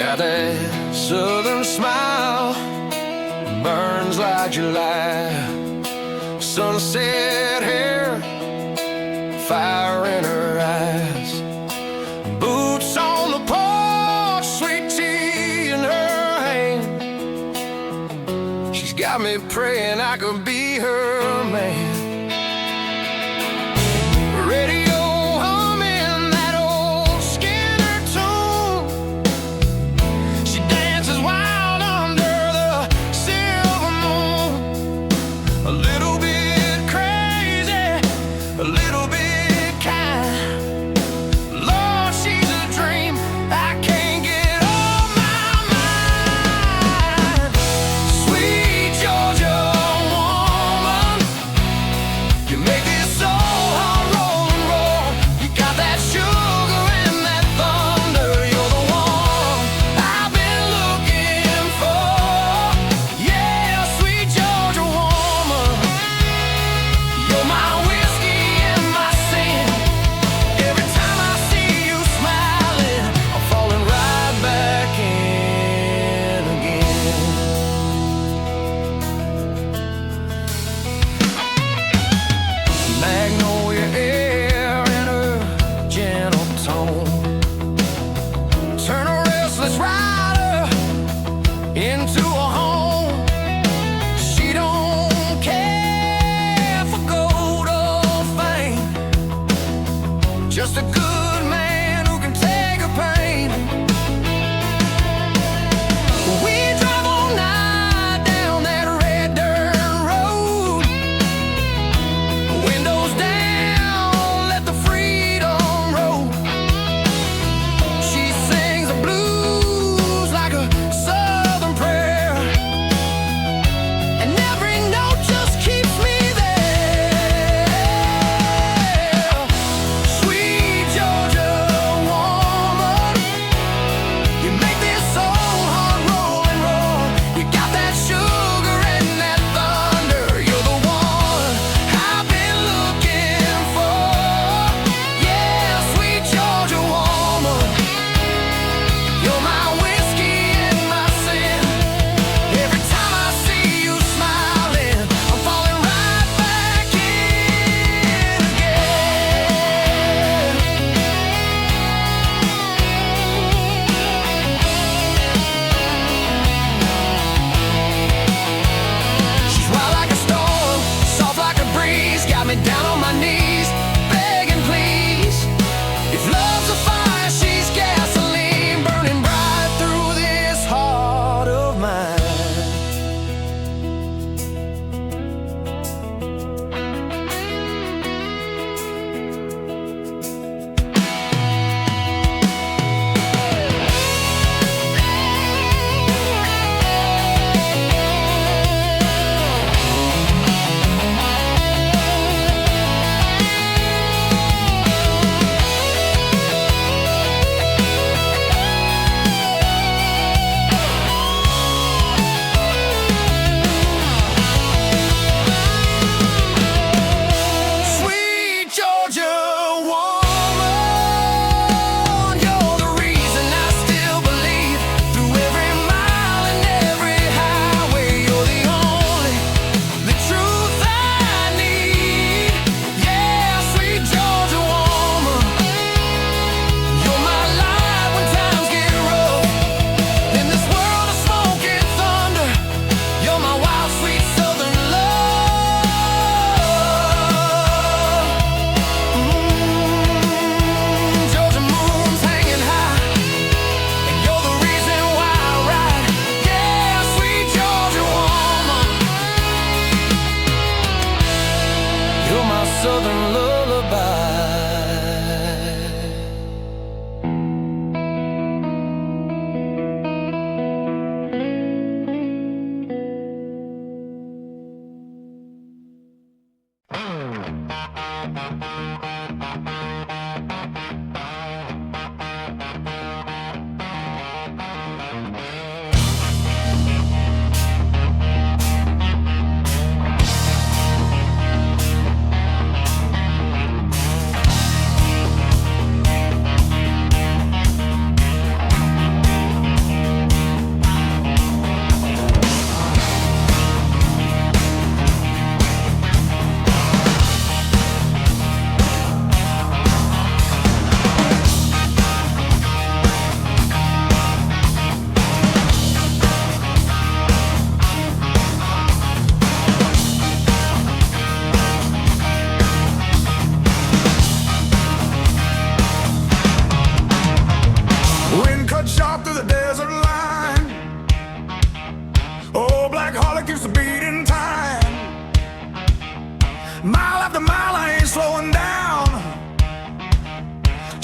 Got that southern smile, burns like July. Sunset hair, fire in her eyes. Boots on the porch, sweet tea in her hand. She's got me praying I could be her man. Radio humming that old Skinner tune. She dances wild under the silver moon. A little bit crazy, a little bit kind. Lord, she's a dream I can't get off my mind. Sweet Georgia woman,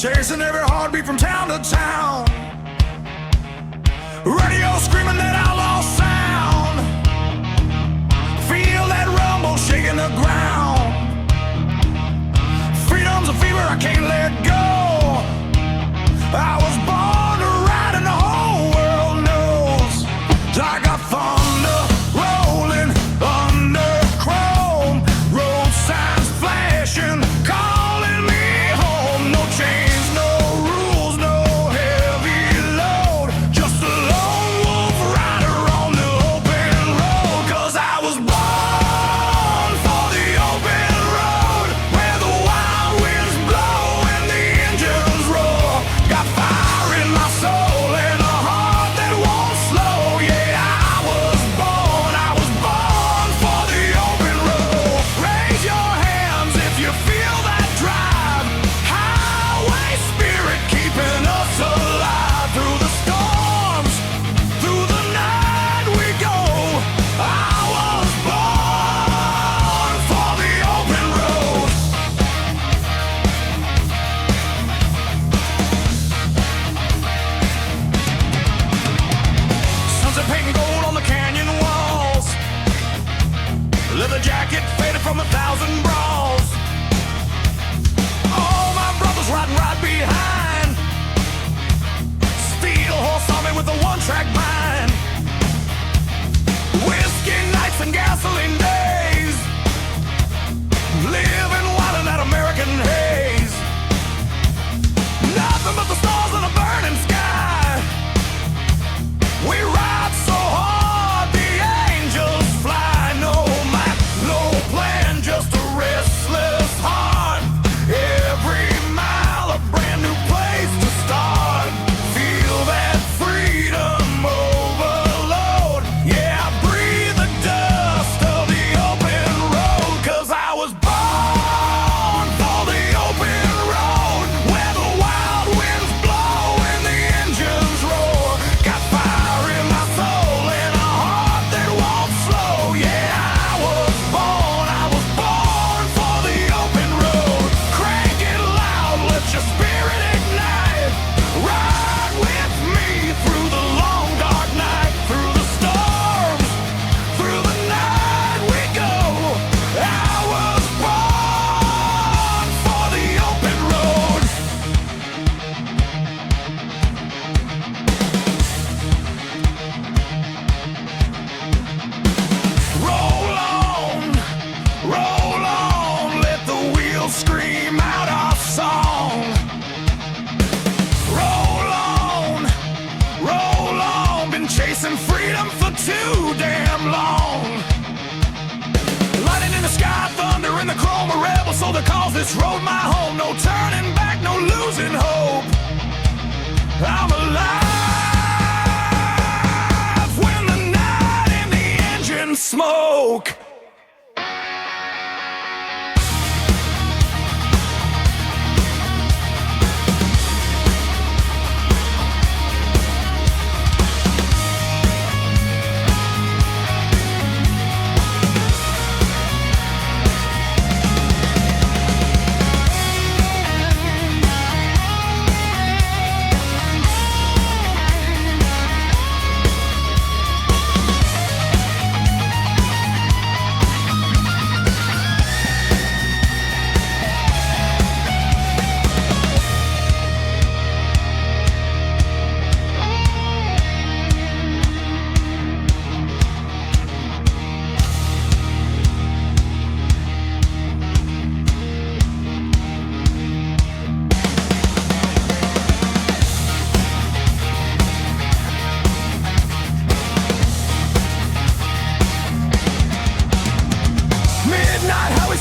chasing every heartbeat from town to town. Radio screaming that outlaw sound. Feel that rumble shaking the ground. Freedom's a fever I can't let go. I was born to ride and the whole world knows. I got thunder rolling under chrome, road signs flashing, calling me home. No chains, no rules, no heavy load, just a lone wolf rider on the open road. 'Cause I was born for the open road, where the wild winds blow and the engines roar. Got fire in my soul and a heart that won't slow. Yeah, I was born for the open road. Raise your hands if you feel that drive. Highway spirit keeping us alive. Through the storms, through the night we go. I was born for the open road. Sunset painting gold on the canyon walls. Leather jacket faded from 1,000 brawls. All my brothers riding right behind. Steel horse on me with a one-track mind. Whiskey nights and gasoline days. Living wild in that American haze. Nothing but the stars and a burning sky. We ride so hard, the angels fly. No map, no plan, just a restless heart. Every mile a brand new place to start. Feel that freedom overload. Yeah, I breathe the dust of the open road. 'Cause I was born for the open road, where the wild winds blow and the engines roar. Got fire in my soul and a heart that won't slow. Yeah, I was born for the open road. Crank it loud, let your spirit ignite. Ride with me through the long dark night. Through the storms, through the night we go. I was born for the open road. Roll on, let the wheels scream out our song. Roll on, been chasing freedom for too damn long. Lightning in the sky, thunder in the chrome, a rebel, so they call this road my home. No turning back, no losing hope. I'm alive when the night and the engine smoke.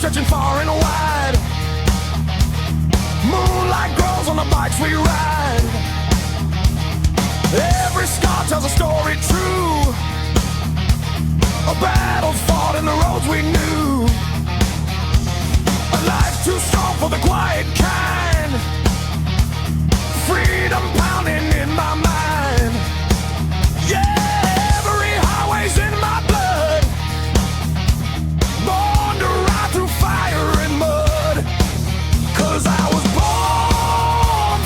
Stretching far and wide. Moonlight grows on the bikes we ride. Every scar tells a story true. A battle's fought in the roads we knew. A life too strong for the quiet kind. Freedom pounding in my mind. Yeah, every highway's in my blood. Born to ride through fire and mud. 'Cause I was born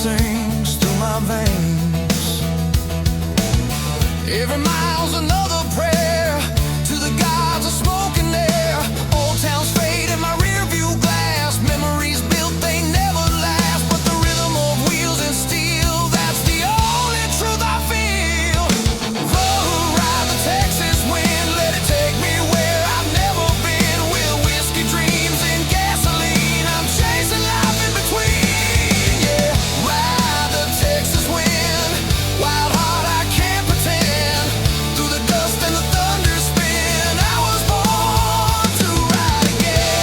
sings through my veins. Every mile's another prayer to the gods of smoke and air. Old towns fade in my rear view glass. Memories built, they never last. But the rhythm of wheels and steel, that's the only truth I feel. Ride the Texas wind, let it take me where I've never been. With whiskey dreams and gasoline, I'm chasing life in between. Yeah, ride the Texas wind, wild heart I can't pretend. Through the dust and the thunder spin, I was born to ride again.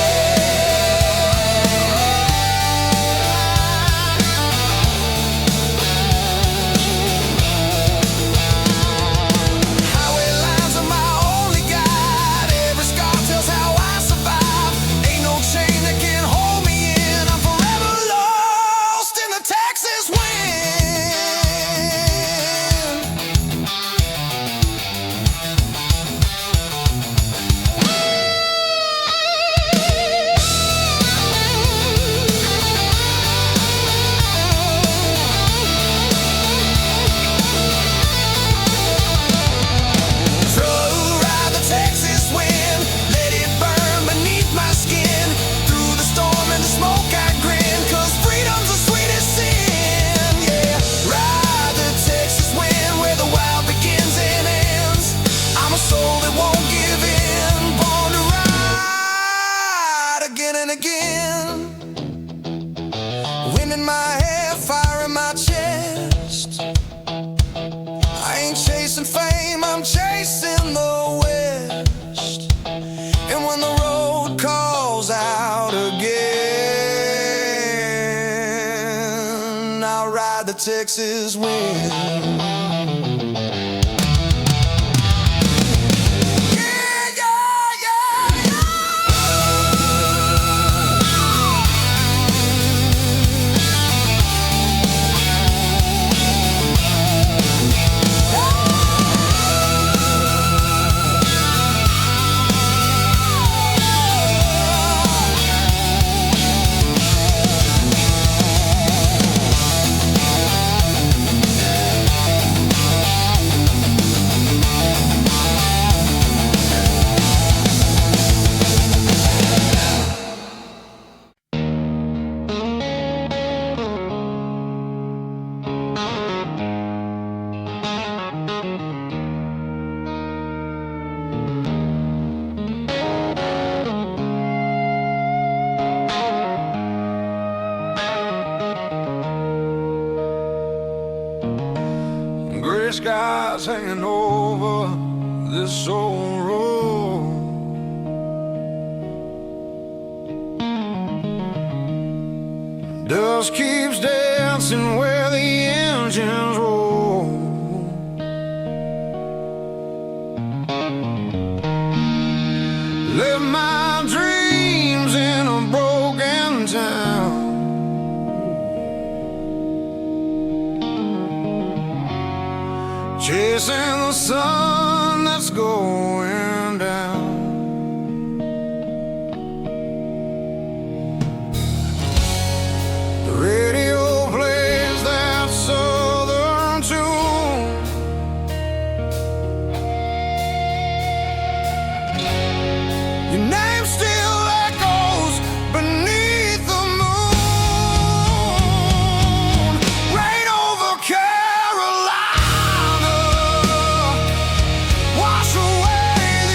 Highway lines are my only guide. Every scar tells how I survive. Ain't no chain that can hold me in. I'm forever lost in the Texas wind. So ride the Texas wind, let it burn beneath my skin. Through the storm and the smoke I grin, 'cause freedom's the sweetest sin. Yeah, ride the Texas wind, where the wild begins and ends. I'm a soul that won't give in, born to ride again and again. Wind in my hair, fire in my chest. I ain't chasing fame, I'm chasing the West. And when the road calls out again, I'll ride the Texas wind. Yeah, yeah, yeah, yeah. Gray skies hanging over this old road. Dust keeps dancing where the engines roll. Live my dreams in a broken town. Chasing the sun that's going down. The radio plays that southern tune. Your name still echoes beneath the moon. Rain over Carolina, wash away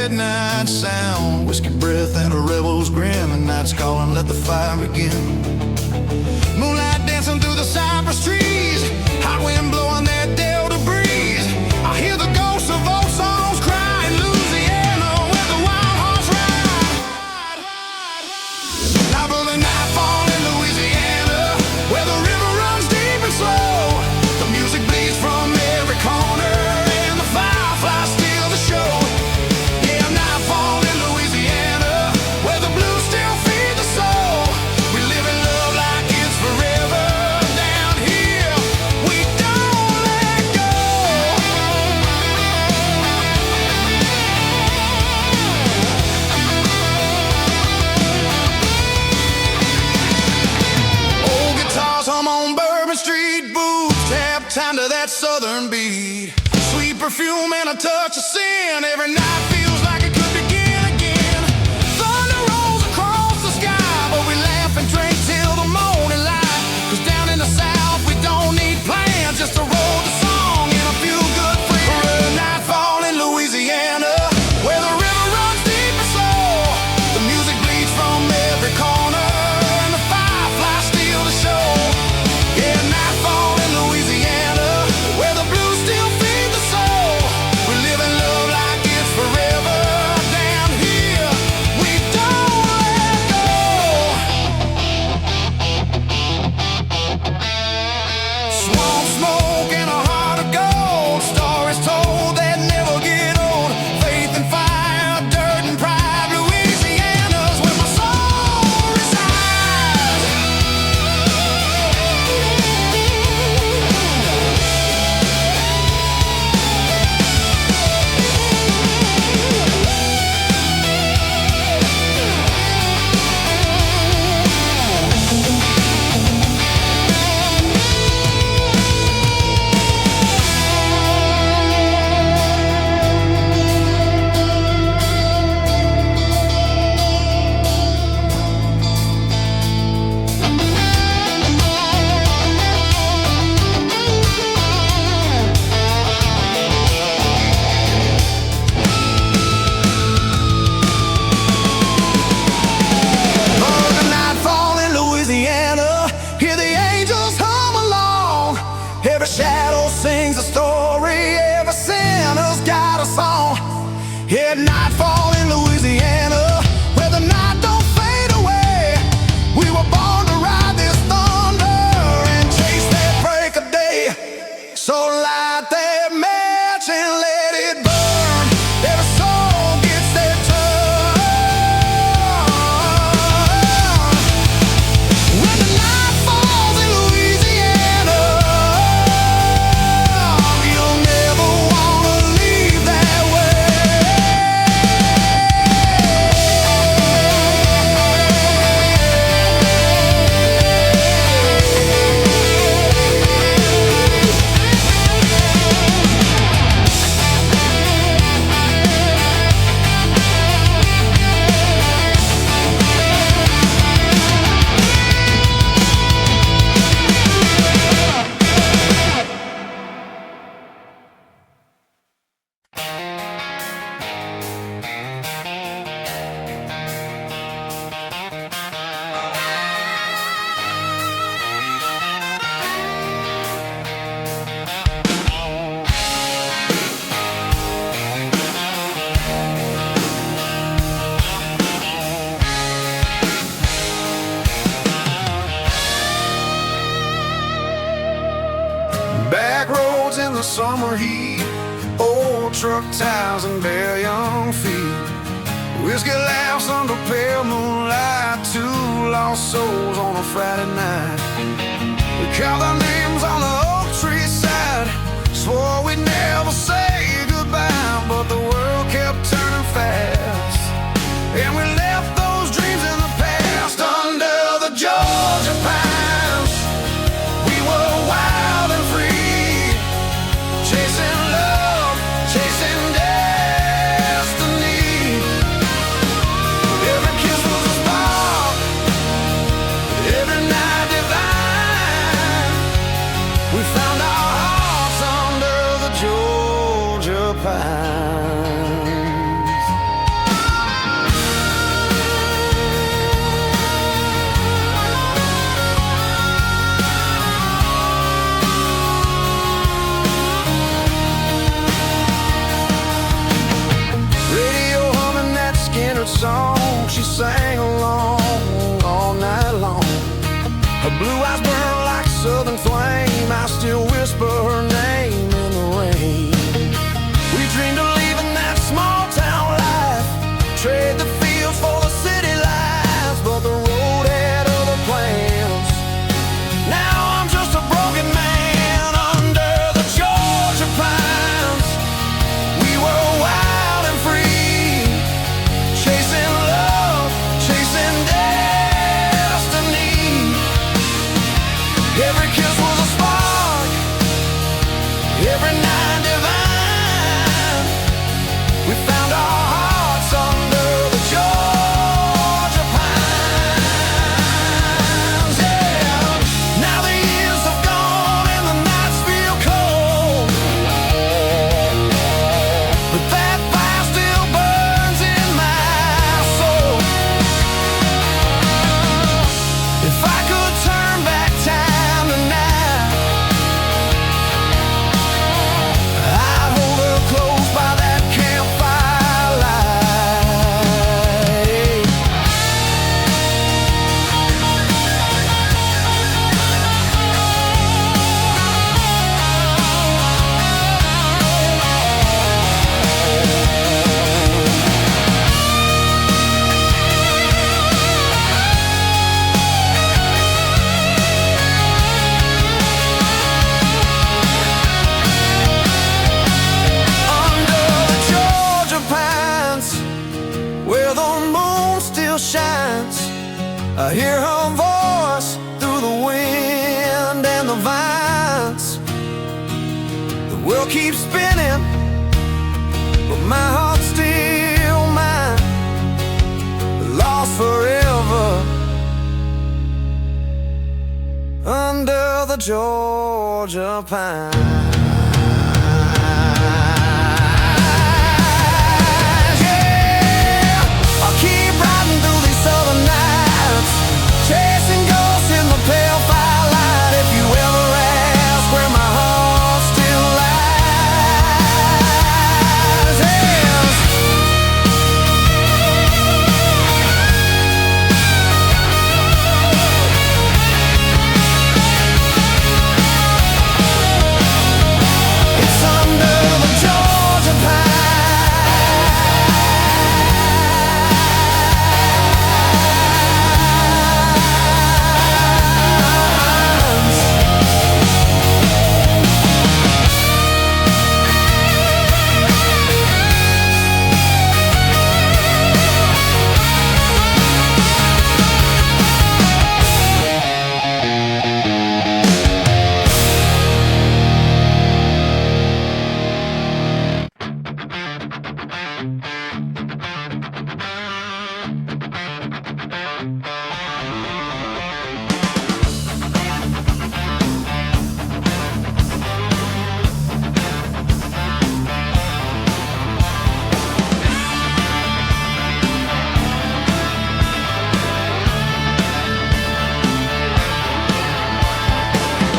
midnight sound, whiskey breath and a rebel's grin. The night's calling, let the fire begin. Moonlight dancing through the cypress trees, hot wind blowing that delta breeze. I hear the ghosts of old songs cry in Louisiana, where the wild hearts ride. Now for the nightfall in Louisiana, where the river runs deep and slow. The music bleeds from every corner, and the fireflies steal the show. Yeah, nightfall in Louisiana, where the blues still feed the soul. We live in love like it's forever. Down here, we don't let go. Old guitars hum on Bourbon Street, boots tap time to that southern beat. Sweet perfume and a touch of sin, every night feels like it could begin again. Thunder rolls across the sky, but we laugh and drink till the morning light. 'Cause down in the South we don't need plans, just a roll the song and a few good friends. For a nightfall in Louisiana, where the river runs deep and slow. The music bleeds from every corner, and the fireflies steal the show. Yeah, nightfall in Louisiana, where the blues still feed the soul. We live in love like it's forever. Down here, we don't let go. Swamp smoke and a heart of gold, stories told that never get old. Faith and fire, dirt and pride, Louisiana's where my soul resides. Oh, the nightfall in Louisiana, hear the angels hum along. Every shadow sings a story, every sinner's got a song. Yeah, nightfall in Louisiana, where the night don't fade away. We were born to ride this thunder and chase that break of day. So light that match and let it burn. Every soul gets their turn. When the night falls in Louisiana, you'll never wanna leave that way. Back roads in the summer heat, old truck tires and bare young feet. Whiskey laughs under pale moonlight, two lost souls on a Friday night. We count our names on the oak tree side, swore we'd never say goodbye, but the world kept turning fast, and we left those dreams in the past under the Georgia pines. We were wild and free, chasing love, chasing destiny. Every kiss was a spark, every night divine. We song, she sang along all night long. Her blue eyes burn like a southern flame. I still whisper her name in the rain. We dreamed of leaving that small town life, trade the fields for the city lights, but the road had other plans. Now I'm just a broken man under the Georgia pines. We were wild and free, chasing love, chasing destiny. Every kiss was a spark, every night divine. We found our hearts under the Georgia pines. Yeah. Now the years have gone and the nights feel cold, but that fire still burns in my soul. If I could turn back time tonight, I'd hold her close by that campfire light. Under the Georgia pines, where the moon still shines, I hear her voice through the wind and the vines. The world keeps spinning, but my heart's still mine, lost forever under the Georgia pines. Yeah, I'll keep riding through these southern nights, chasing ghosts in the pale firelight. If you ever ask where my heart still lies, yes. It's under the Georgia pines.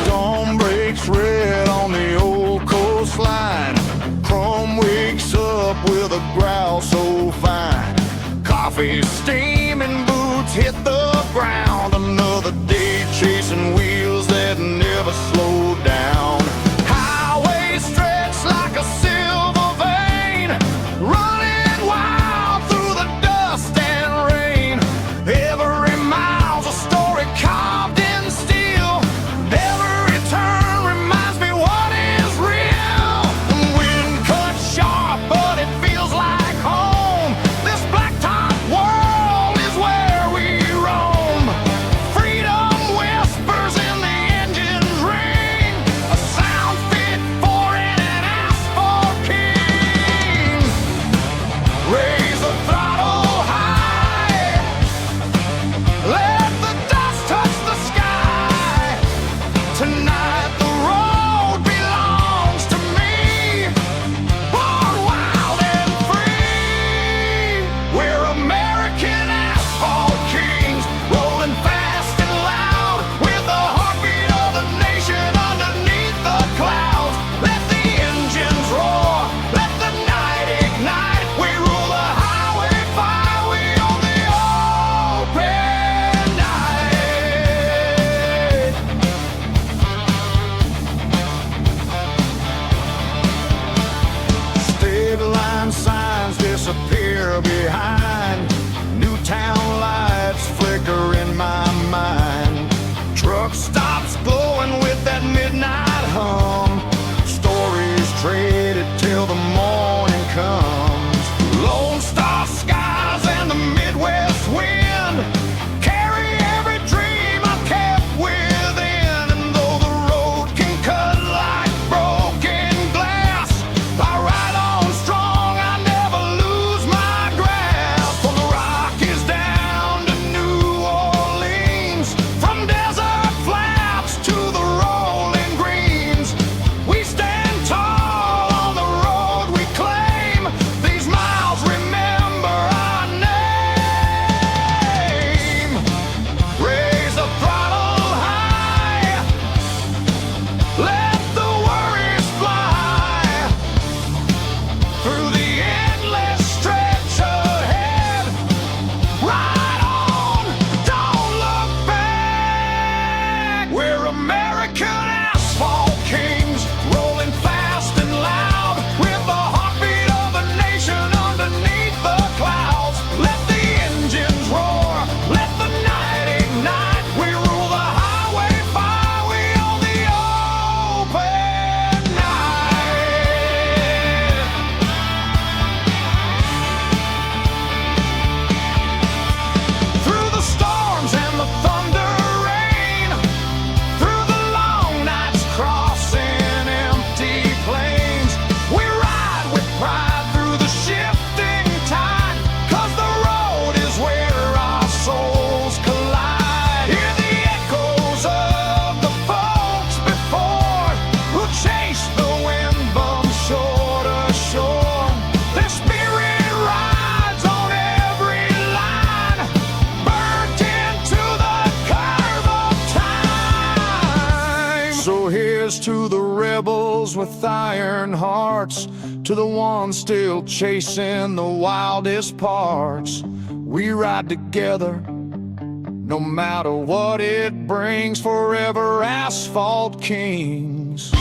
Dawn breaks red on the old coastline. Chrome wakes up with a growl so fine. Coffee steaming, boots hit the ground. Another day chasing wheels that never slow down. Highway stretched like a silver vein, running wild through the dust and rain. Every mile's a story carved in steel. Every turn reminds me what is real. The wind cuts sharp, but it feels like home. This blacktop world is where we roam. those with iron hearts, to the ones still chasing the wildest parts. We ride together, no matter what it brings, forever asphalt kings.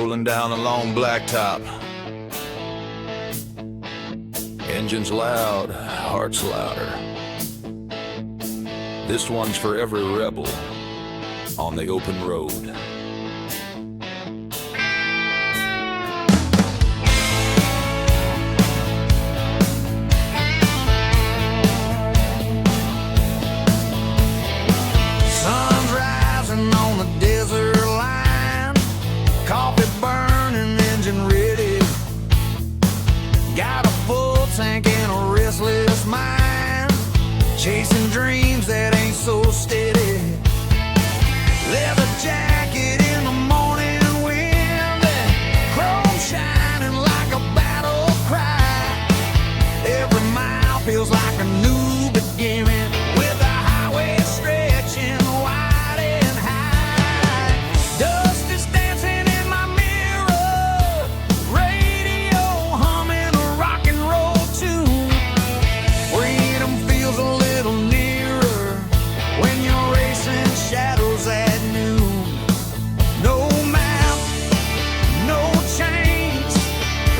rolling down a long blacktop. Engines loud, hearts louder. This one's for every rebel on the open road. Sun's rising on the desert line, coffee burning, engine ready. Got a full tank and a restless mind, chasing dreams that ain't so steady. Leather jacket in the morning wind, chrome shining like a battle cry. Every mile feels like a new beginning, with the highway stretching wide and high. Dust is dancing in my mirror, radio humming a rock and roll tune. Freedom feels a little nearer when you're racing shadows at noon. No map, no change,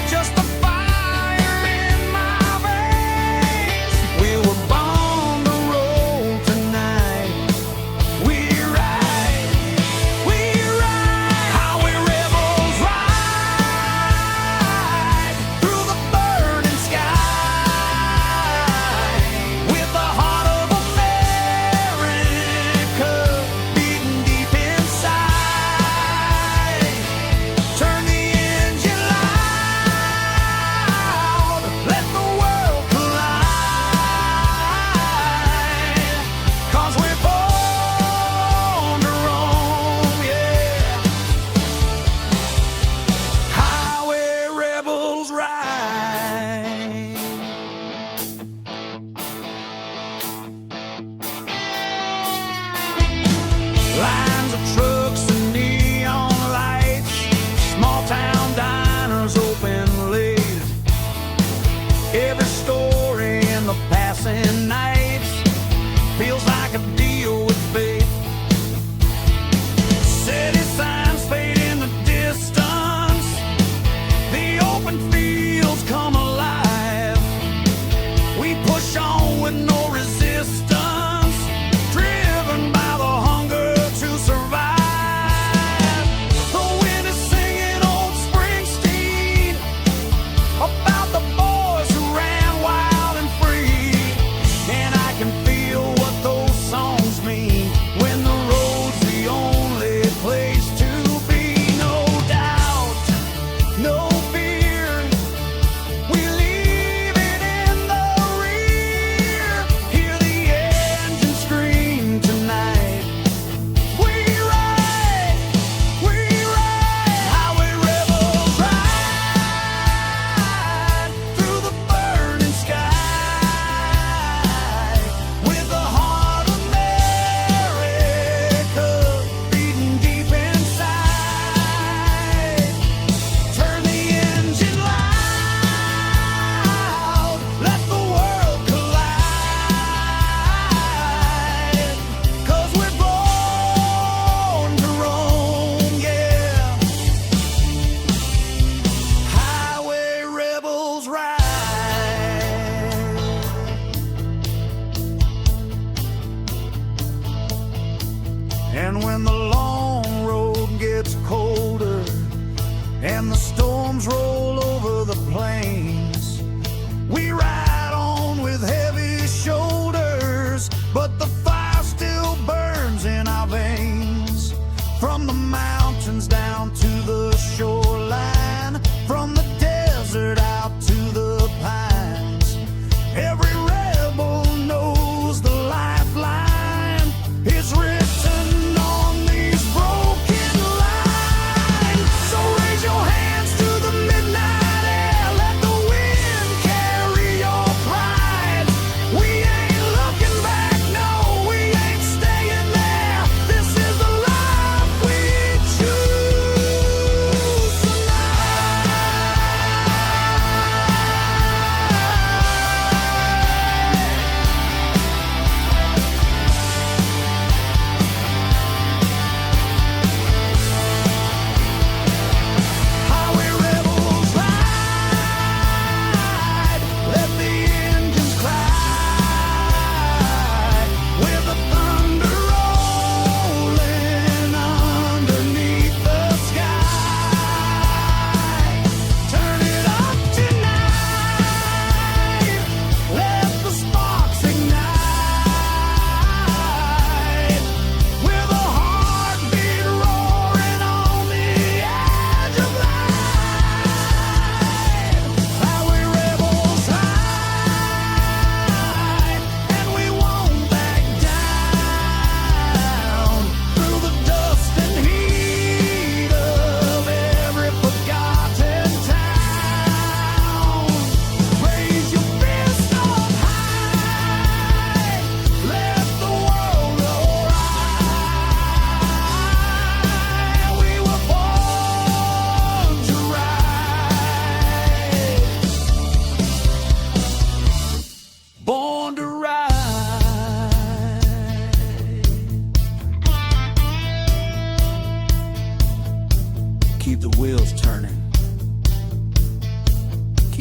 just a fire in my veins. We were born to roll tonight. We ride, highway rebels ride through the burning sky, with the heart of America beating deep inside. Turn the engine loud, let the world collide, 'cause we're born to roam, yeah. Highway rebels ride. Lines of trucks and neon lights, small town diners open late. Every story in the passing nights feels like a deal with fate. City signs fade in the distance, the open fields come alive. We push on with no resistance, driven by the hunger to survive. The wind is singing old Springsteen about the boys who ran wild and free, and I can feel what those songs mean when the road's the only place to be. No doubt, no fear, we leave it in the rear. Hear the engine scream tonight. We ride, highway rebels ride through the burning sky, with the heart of America beating deep inside. Turn the engine loud, let the world collide, 'cause we're born to roam, yeah. Highway rebels ride. And when the long road gets colder and the storms roll over the plains, we ride on with heavy shoulders, but the fire still burns in our veins. From the mountains down to the shoreline, from the desert out to the pines, every rebel knows the lifeline is written on the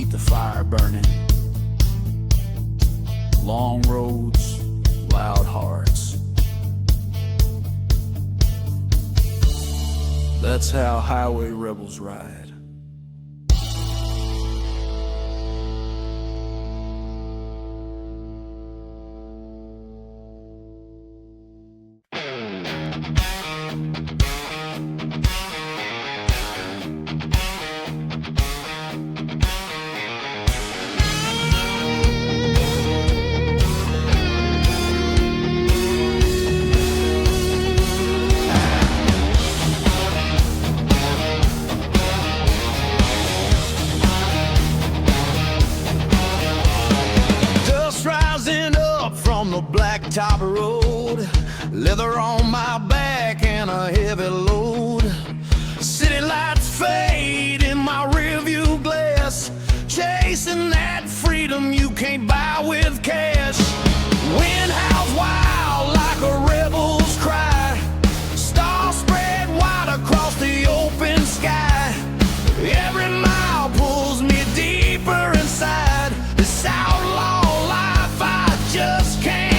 keep the fire burning. Long roads, loud hearts. That's how highway rebels ride. The blacktop road, leather on my back and a heavy load. City lights fade in my rearview glass, chasing that freedom you can't buy with cash. Wind howls wild like a rebel's cry, stars spread wide across the open sky. Every mile pulls me deeper inside this outlaw life I just can't.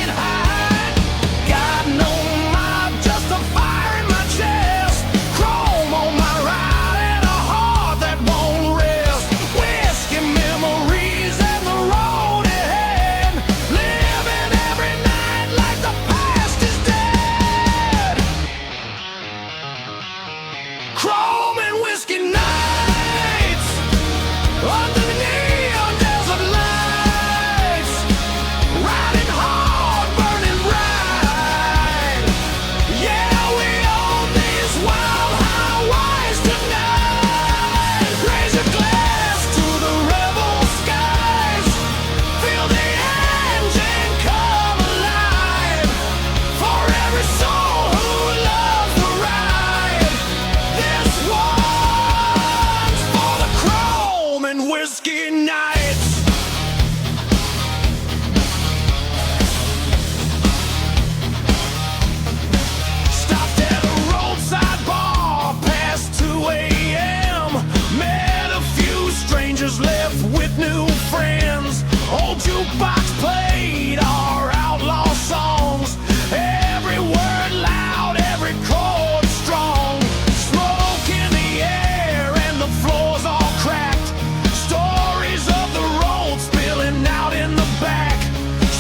Chrome and whiskey nights under the neon desert lights, riding hard, burning bright. Yeah, we own these wild highways tonight. Raise your glass to the rebel skies, feel the engine come alive. For every soul who loves the ride, this one's for the chrome and whiskey nights. Stopped at a roadside bar past 2 a.m. Met a few strangers, left with new friends. Old jukebox played our outlaw songs, every word loud, every chord strong. Smoke in the air and the floors all cracked, stories of the road spilling out in the back.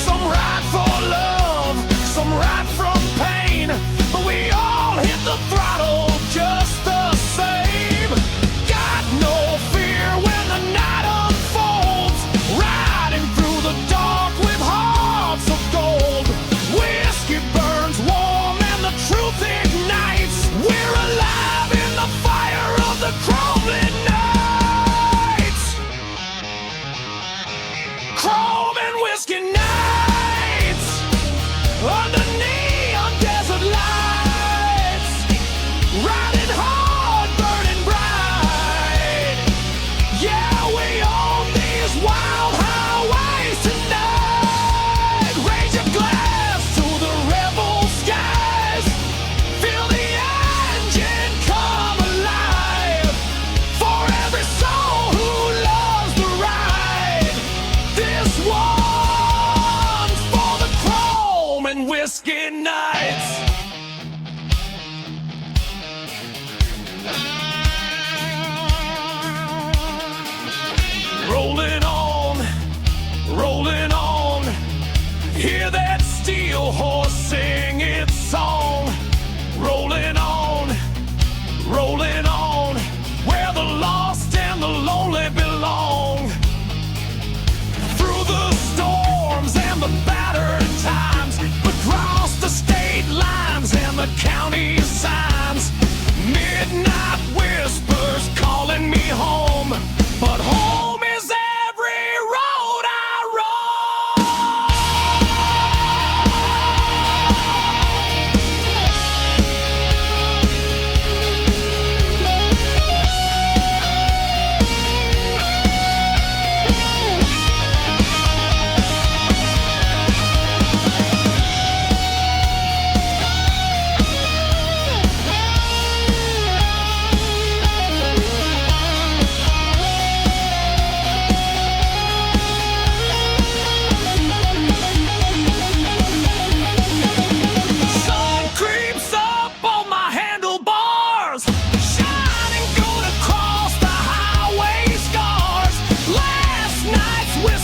Some ride for love, some ride from pain, but we all hit the throttle just the same. Got no fear when the night unfolds, riding through the dark with hearts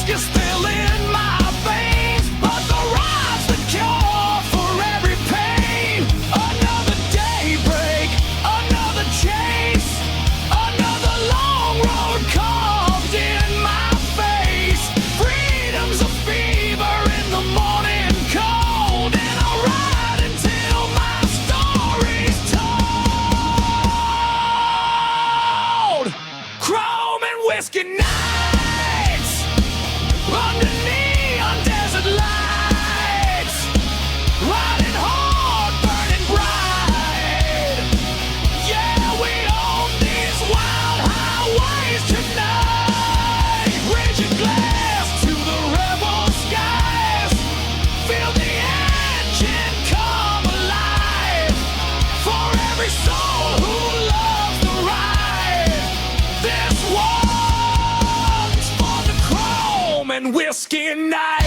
whiskey still in my veins, but the ride's the cure for every pain. Another daybreak, another chase, another long road carved in my face. Freedom's a fever in the morning cold, and I'll ride until my story's told. Chrome and whiskey nights under neon desert lights, riding hard, burning bright. Yeah, we own these wild highways tonight. Raise your glass to the rebel skies. Feel the engine come alive. For every soul who loves the ride, this one's for the chrome and whiskey night.